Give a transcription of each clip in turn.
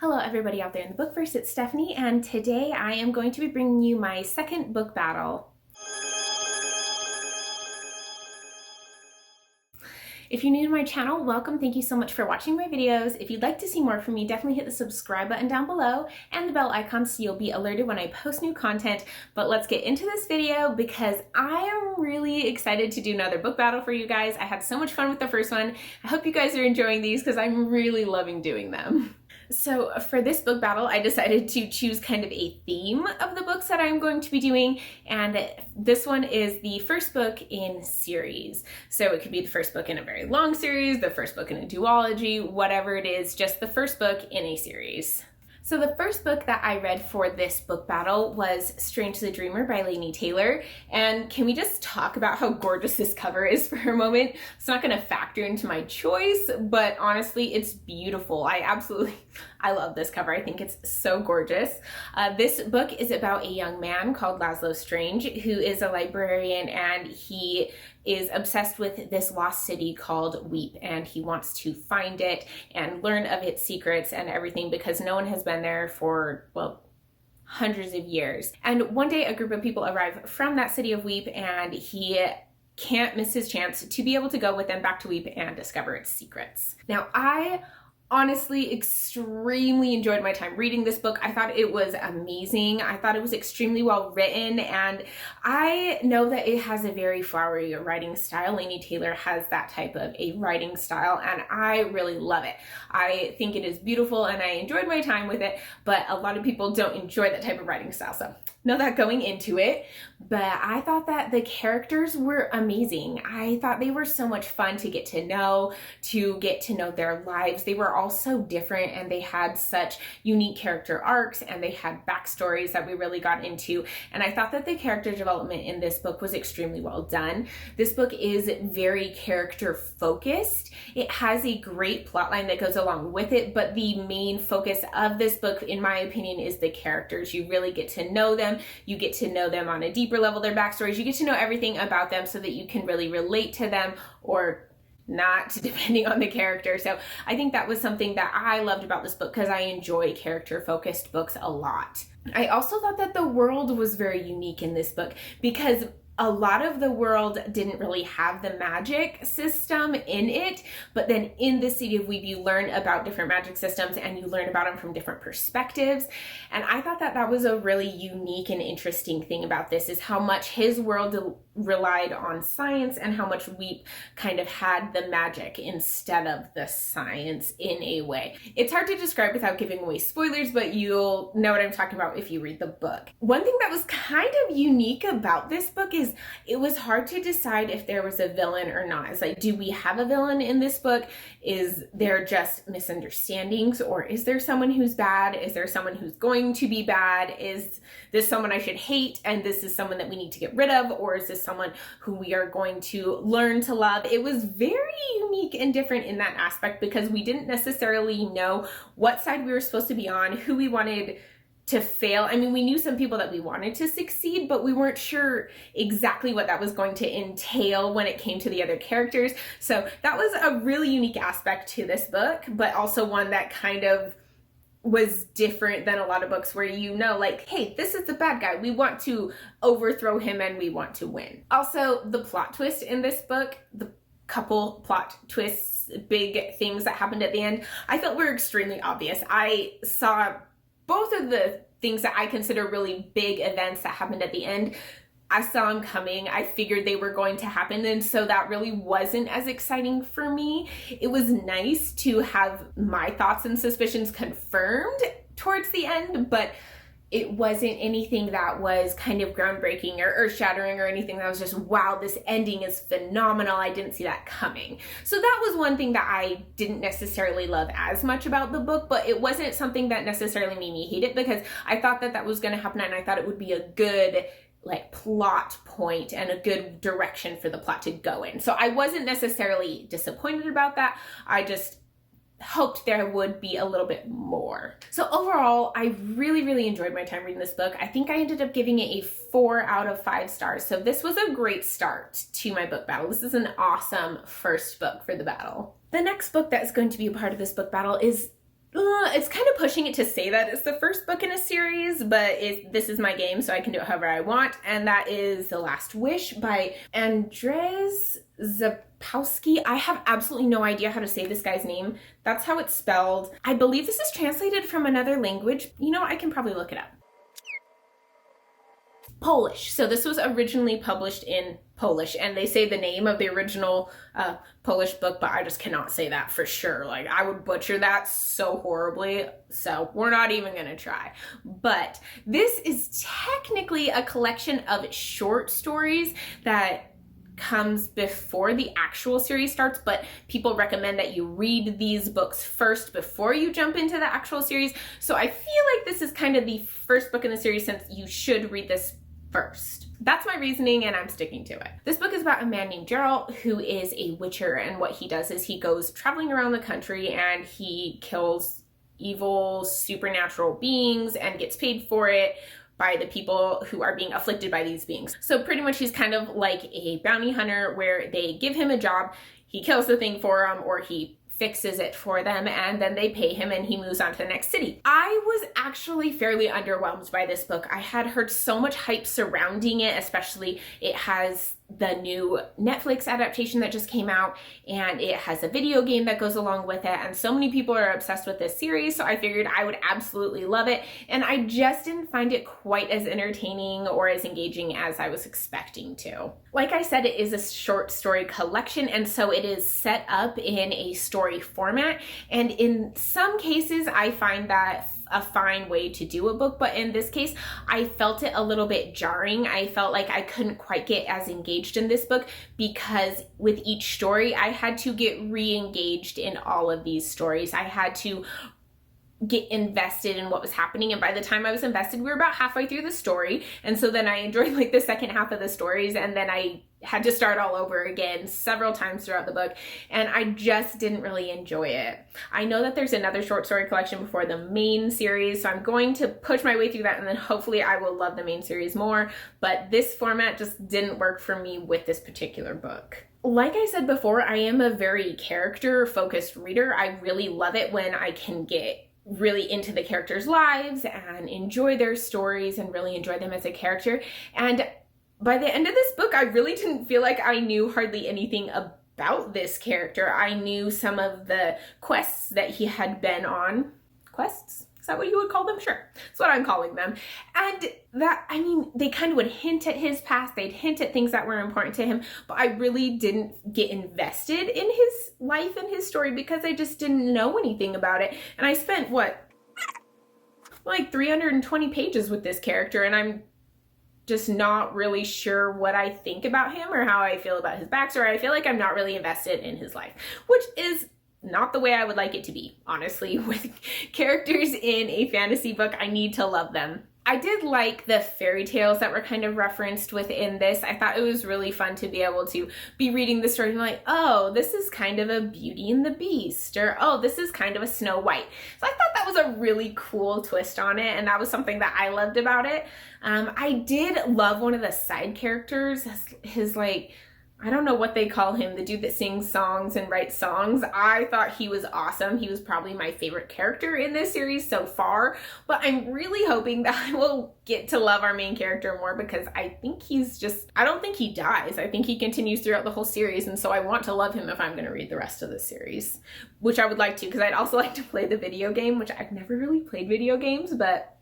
Hello everybody out there in the bookverse, it's Stephanie, and today I am going to be bringing you my second book battle. If you're new to my channel, welcome. Thank you so much for watching my videos. If you'd like to see more from me, definitely hit the subscribe button down below and the bell icon so you'll be alerted when I post new content. But let's get into this video because I am really excited to do another book battle for you guys. I had so much fun with the first one. I hope you guys are enjoying these because I'm really loving doing them. So for this book battle, I decided to choose kind of a theme of the books that I'm going to be doing, and this one is the first book in series. So it could be the first book in a very long series, the first book in a duology, whatever it is, just the first book in a series. So the first book that I read for this book battle was Strange the Dreamer by Laini Taylor. And can we just talk about how gorgeous this cover is for a moment? It's not going to factor into my choice, but honestly, it's beautiful. I love this cover. I think it's so gorgeous. This book is about a young man called Laszlo Strange, who is a librarian, and he is obsessed with this lost city called Weep, and he wants to find it and learn of its secrets and everything because no one has been there for, well, hundreds of years. And one day a group of people arrive from that city of Weep, and he can't miss his chance to be able to go with them back to Weep and discover its secrets. Now, I honestly extremely enjoyed my time reading this book. I thought it was amazing. I thought it was extremely well written, and I know that it has a very flowery writing style. Laini Taylor has that type of a writing style, and I really love it. I think it is beautiful, and I enjoyed my time with it, but a lot of people don't enjoy that type of writing style, so know that going into it. But I thought that the characters were amazing. I thought they were so much fun to get to know their lives. They were all so different, and they had such unique character arcs, and they had backstories that we really got into. And I thought that the character development in this book was extremely well done. This book is very character focused. It has a great plotline that goes along with it, but the main focus of this book, in my opinion, is the characters. You really get to know them. You get to know them on a deeper level, their backstories. You get to know everything about them so that you can really relate to them or not, depending on the character. So I think that was something that I loved about this book because I enjoy character-focused books a lot. I also thought that the world was very unique in this book because a lot of the world didn't really have the magic system in it, but then in the City of Weep, you learn about different magic systems and you learn about them from different perspectives. And I thought that that was a really unique and interesting thing about this, is how much his world relied on science and how much Weep kind of had the magic instead of the science in a way. It's hard to describe without giving away spoilers, but you'll know what I'm talking about if you read the book. One thing that was kind of unique about this book is it was hard to decide if there was a villain or not. It's like, do we have a villain in this book? Is there just misunderstandings, or is there someone who's bad? Is there someone who's going to be bad? Is this someone I should hate and this is someone that we need to get rid of? Or is this someone who we are going to learn to love? It was very unique and different in that aspect because we didn't necessarily know what side we were supposed to be on, who we wanted to fail. I mean, we knew some people that we wanted to succeed, but we weren't sure exactly what that was going to entail when it came to the other characters. So that was a really unique aspect to this book, but also one that kind of was different than a lot of books where you know, like, hey, this is the bad guy. We want to overthrow him and we want to win. Also, the plot twist in this book, the couple plot twists, big things that happened at the end, I felt were extremely obvious. I saw both of the things that I consider really big events that happened at the end. I saw them coming. I figured they were going to happen, and so that really wasn't as exciting for me. It was nice to have my thoughts and suspicions confirmed towards the end, but it wasn't anything that was kind of groundbreaking or earth-shattering or anything that was just, wow, this ending is phenomenal. I didn't see that coming. So that was one thing that I didn't necessarily love as much about the book, but it wasn't something that necessarily made me hate it because I thought that that was going to happen, and I thought it would be a good plot point and a good direction for the plot to go in. So I wasn't necessarily disappointed about that. I just hoped there would be a little bit more. So overall, I really enjoyed my time reading this book. I think I ended up giving it a 4 out of 5 stars. So this was a great start to my book battle. This is an awesome first book for the battle. The next book that's going to be a part of this book battle is It's kind of pushing it to say that it's the first book in a series, but this is my game, so I can do it however I want, and that is The Last Wish by Andrzej Sapkowski. I have absolutely no idea how to say this guy's name. That's how it's spelled. I believe this is translated from another language. You know, I can probably look it up. Polish. So this was originally published in Polish, and they say the name of the original Polish book, but I just cannot say that for sure. Like, I would butcher that so horribly, so we're not even gonna try. But this is technically a collection of short stories that comes before the actual series starts, but people recommend that you read these books first before you jump into the actual series. So I feel like this is kind of the first book in the series, since you should read this first. That's my reasoning, and I'm sticking to it. This book is about a man named Gerald who is a witcher, and what he does is he goes traveling around the country and he kills evil supernatural beings and gets paid for it by the people who are being afflicted by these beings. So pretty much he's kind of like a bounty hunter, where they give him a job, he kills the thing for them, or he fixes it for them, and then they pay him and he moves on to the next city. I was actually fairly underwhelmed by this book. I had heard so much hype surrounding it, especially it has the new Netflix adaptation that just came out, and it has a video game that goes along with it, and so many people are obsessed with this series, so I figured I would absolutely love it, and I just didn't find it quite as entertaining or as engaging as I was expecting to. Like I said, it is a short story collection, and so it is set up in a story format, and in some cases I find that a fine way to do a book, but in this case I felt it a little bit jarring. I felt like I couldn't quite get as engaged in this book, because with each story I had to get re-engaged in all of these stories. I had to get invested in what was happening, and by the time I was invested, we were about halfway through the story, and so then I enjoyed like the second half of the stories, and then I had to start all over again several times throughout the book, and I just didn't really enjoy it. I know that there's another short story collection before the main series, so I'm going to push my way through that, and then hopefully I will love the main series more, but this format just didn't work for me with this particular book. Like I said before, I am a very character-focused reader. I really love it when I can get really into the characters' lives and enjoy their stories and really enjoy them as a character. And by the end of this book, I really didn't feel like I knew hardly anything about this character. I knew some of the quests that he had been on. Quests? Is that what you would call them? Sure. That's what I'm calling them. And that, I mean, they kind of would hint at his past. They'd hint at things that were important to him, but I really didn't get invested in his life and his story because I just didn't know anything about it. And I spent, what, like 320 pages with this character, and I'm just not really sure what I think about him or how I feel about his backstory. I feel like I'm not really invested in his life, which is not the way I would like it to be. Honestly, with characters in a fantasy book, I need to love them. I did like the fairy tales that were kind of referenced within this. I thought it was really fun to be able to be reading the story and be like, oh, this is kind of a Beauty and the Beast, or oh, this is kind of a Snow White. So I thought that was a really cool twist on it, and that was something that I loved about it. I did love one of the side characters, his like, I don't know what they call him, the dude that sings songs and writes songs. I thought he was awesome. He was probably my favorite character in this series so far, but I'm really hoping that I will get to love our main character more, because I think he's just, I don't think he dies. I think he continues throughout the whole series, and so I want to love him if I'm going to read the rest of the series, which I would like to, because I'd also like to play the video game, which I've never really played video games, but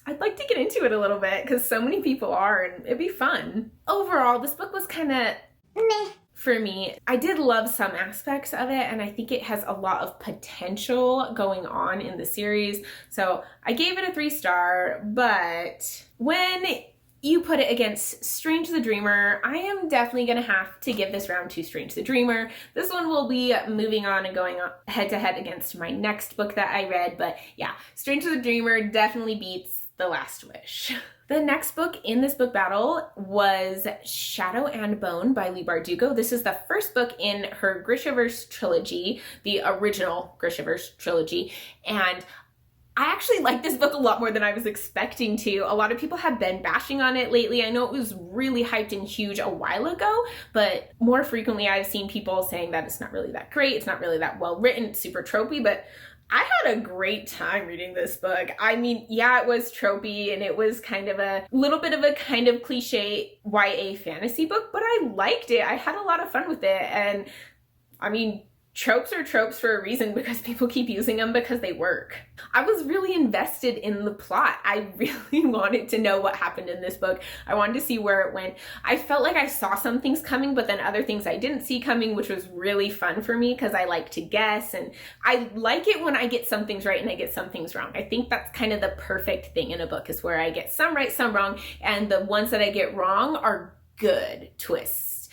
I'd like to get into it a little bit because so many people are, and it'd be fun. Overall, this book was kind of meh for me. I did love some aspects of it, and I think it has a lot of potential going on in the series. So I gave it a 3-star, but when you put it against Strange the Dreamer, I am definitely going to have to give this round to Strange the Dreamer. This one will be moving on and going head to head against my next book that I read, but yeah, Strange the Dreamer definitely beats The Last Wish. The next book in this book battle was Shadow and Bone by Leigh Bardugo. This is the first book in her Grishaverse trilogy, the original Grishaverse trilogy, and I actually like this book a lot more than I was expecting to. A lot of people have been bashing on it lately. I know it was really hyped and huge a while ago, but more frequently I've seen people saying that it's not really that great, it's not really that well written, it's super tropey, but I had a great time reading this book. I mean, yeah, it was tropey and it was kind of a little bit of a kind of cliche YA fantasy book, but I liked it. I had a lot of fun with it. And I mean, tropes are tropes for a reason because people keep using them because they work. I was really invested in the plot. I really wanted to know what happened in this book. I wanted to see where it went. I felt like I saw some things coming, but then other things I didn't see coming, which was really fun for me because I like to guess, and I like it when I get some things right and I get some things wrong. I think that's kind of the perfect thing in a book, is where I get some right, some wrong, and the ones that I get wrong are good twists.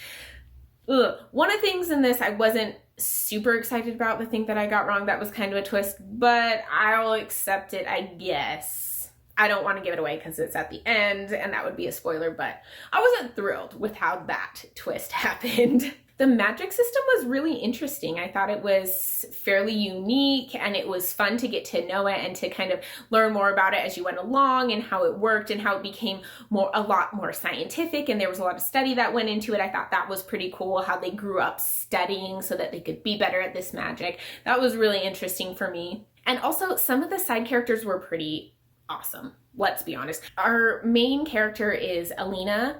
One of the things in this I wasn't super excited about, the thing that I got wrong that was kind of a twist, but I'll accept it, I guess. I don't want to give it away because it's at the end and that would be a spoiler, but I wasn't thrilled with how that twist happened. The magic system was really interesting. I thought it was fairly unique and it was fun to get to know it and to kind of learn more about it as you went along and how it worked and how it became a lot more scientific, and there was a lot of study that went into it. I thought that was pretty cool, how they grew up studying so that they could be better at this magic. That was really interesting for me. And also some of the side characters were pretty awesome, let's be honest. Our main character is Alina,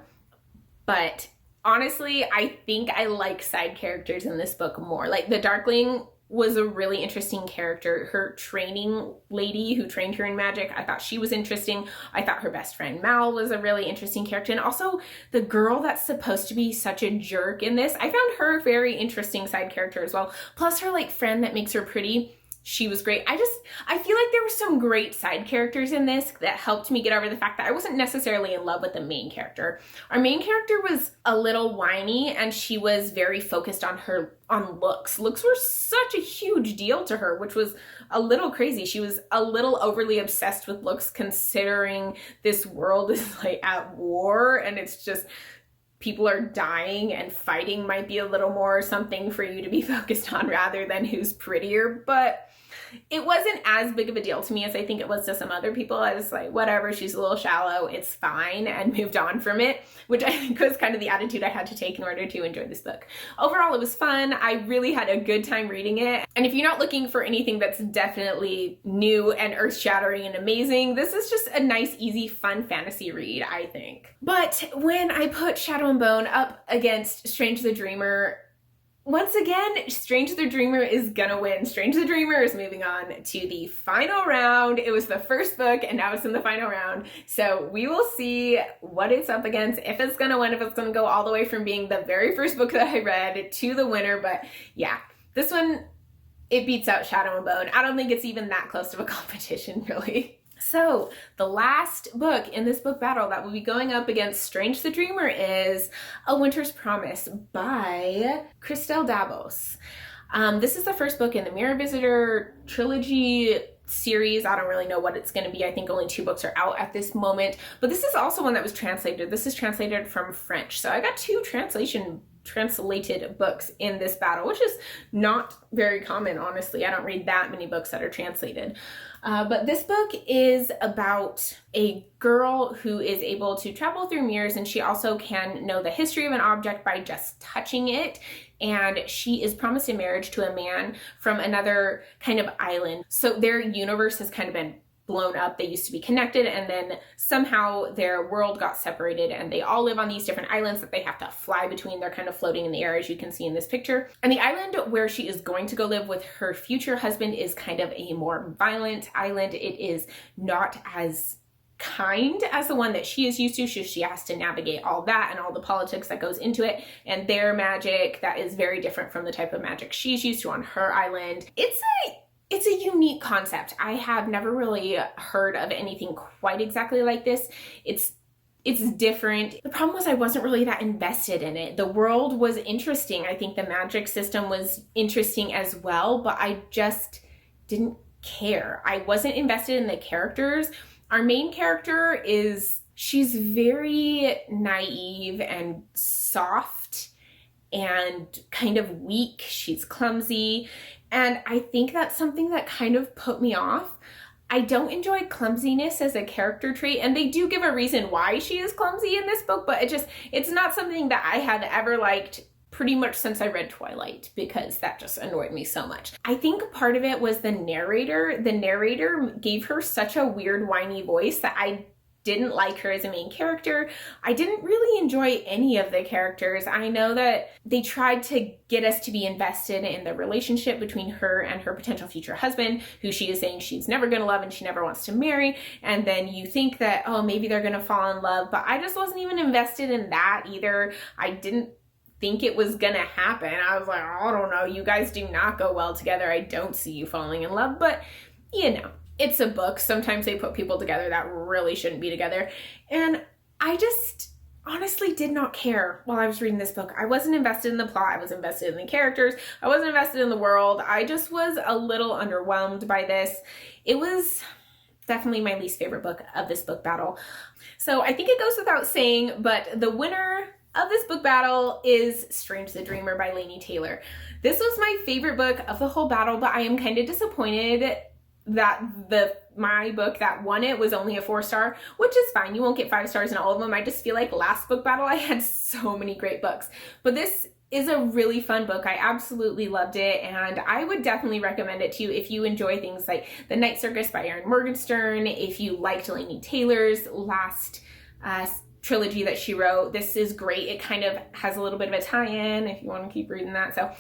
but honestly, I think I like side characters in this book more. Like the Darkling was a really interesting character. Her training lady who trained her in magic, I thought she was interesting. I thought her best friend Mal was a really interesting character. And also the girl that's supposed to be such a jerk in this, I found her a very interesting side character as well. Plus her like friend that makes her pretty. She was great. I feel like there were some great side characters in this that helped me get over the fact that I wasn't necessarily in love with the main character. Our main character was a little whiny and she was very focused on looks. Looks were such a huge deal to her, which was a little crazy. She was a little overly obsessed with looks, considering this world is like at war and it's just people are dying, and fighting might be a little more something for you to be focused on rather than who's prettier. But it wasn't as big of a deal to me as I think it was to some other people. I was like, whatever, she's a little shallow, it's fine, and moved on from it, which I think was kind of the attitude I had to take in order to enjoy this book. Overall, it was fun. I really had a good time reading it. And if you're not looking for anything that's definitely new and earth-shattering and amazing, this is just a nice, easy, fun fantasy read, I think. But when I put Shadow and Bone up against Strange the Dreamer, once again, Strange the Dreamer is gonna win. Strange the Dreamer is moving on to the final round. It was the first book and now it's in the final round. So we will see what it's up against, if it's gonna win, if it's gonna go all the way from being the very first book that I read to the winner. But yeah, this one, it beats out Shadow and Bone. I don't think it's even that close to a competition, really. So the last book in this book battle that will be going up against Strange the Dreamer is A Winter's Promise by Christelle Dabos. This is the first book in the Mirror Visitor trilogy series. I don't really know what it's going to be. I think only 2 books are out at this moment, but this is also one that was translated. This is translated from French. So I got 2 translated books in this battle, which is not very common, honestly. I don't read that many books that are translated. But this book is about a girl who is able to travel through mirrors, and she also can know the history of an object by just touching it. And she is promised in marriage to a man from another kind of island. So their universe has kind of been blown up. They used to be connected, and then somehow their world got separated, and they all live on these different islands that they have to fly between. They're kind of floating in the air, as you can see in this picture. And the island where she is going to go live with her future husband is kind of a more violent island. It is not as kind as the one that she is used to. She has to navigate all that and all the politics that goes into it, and their magic that is very different from the type of magic she's used to on her island. It's a unique concept. I have never really heard of anything quite exactly like this. It's different. The problem was I wasn't really that invested in it. The world was interesting. I think the magic system was interesting as well, but I just didn't care. I wasn't invested in the characters. Our main character she's very naive and soft and kind of weak. She's clumsy. And I think that's something that kind of put me off. I don't enjoy clumsiness as a character trait, and they do give a reason why she is clumsy in this book, but it's not something that I have ever liked pretty much since I read Twilight, because that just annoyed me so much. I think part of it was the narrator. The narrator gave her such a weird whiny voice that I didn't like her as a main character. I didn't really enjoy any of the characters. I know that they tried to get us to be invested in the relationship between her and her potential future husband, who she is saying she's never gonna love and she never wants to marry. And then you think that, oh, maybe they're gonna fall in love, but I just wasn't even invested in that either. I didn't think it was gonna happen. I was like, oh, I don't know, you guys do not go well together. I don't see you falling in love, but you know, it's a book. Sometimes they put people together that really shouldn't be together. And I just honestly did not care while I was reading this book. I wasn't invested in the plot. I was invested in the characters. I wasn't invested in the world. I just was a little underwhelmed by this. It was definitely my least favorite book of this book battle. So I think it goes without saying, but the winner of this book battle is Strange the Dreamer by Laini Taylor. This was my favorite book of the whole battle, but I am kind of disappointed that my book that won it was only a 4-star, which is fine. You won't get 5 stars in all of them. I just feel like last book battle I had so many great books, but this is a really fun book. I absolutely loved it, and I would definitely recommend it to you if you enjoy things like The Night Circus by Erin Morgenstern, if you liked Laini Taylor's last trilogy that she wrote. This is great. It kind of has a little bit of a tie-in if you want to keep reading that. So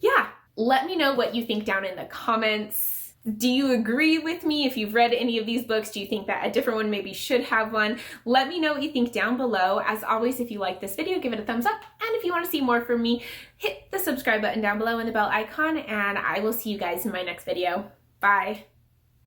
yeah, let me know what you think down in the comments. Do you agree with me? If you've read any of these books, do you think that a different one maybe should have one? Let me know what you think down below. As always, if you like this video, give it a thumbs up. And if you want to see more from me, hit the subscribe button down below and the bell icon, and I will see you guys in my next video. Bye.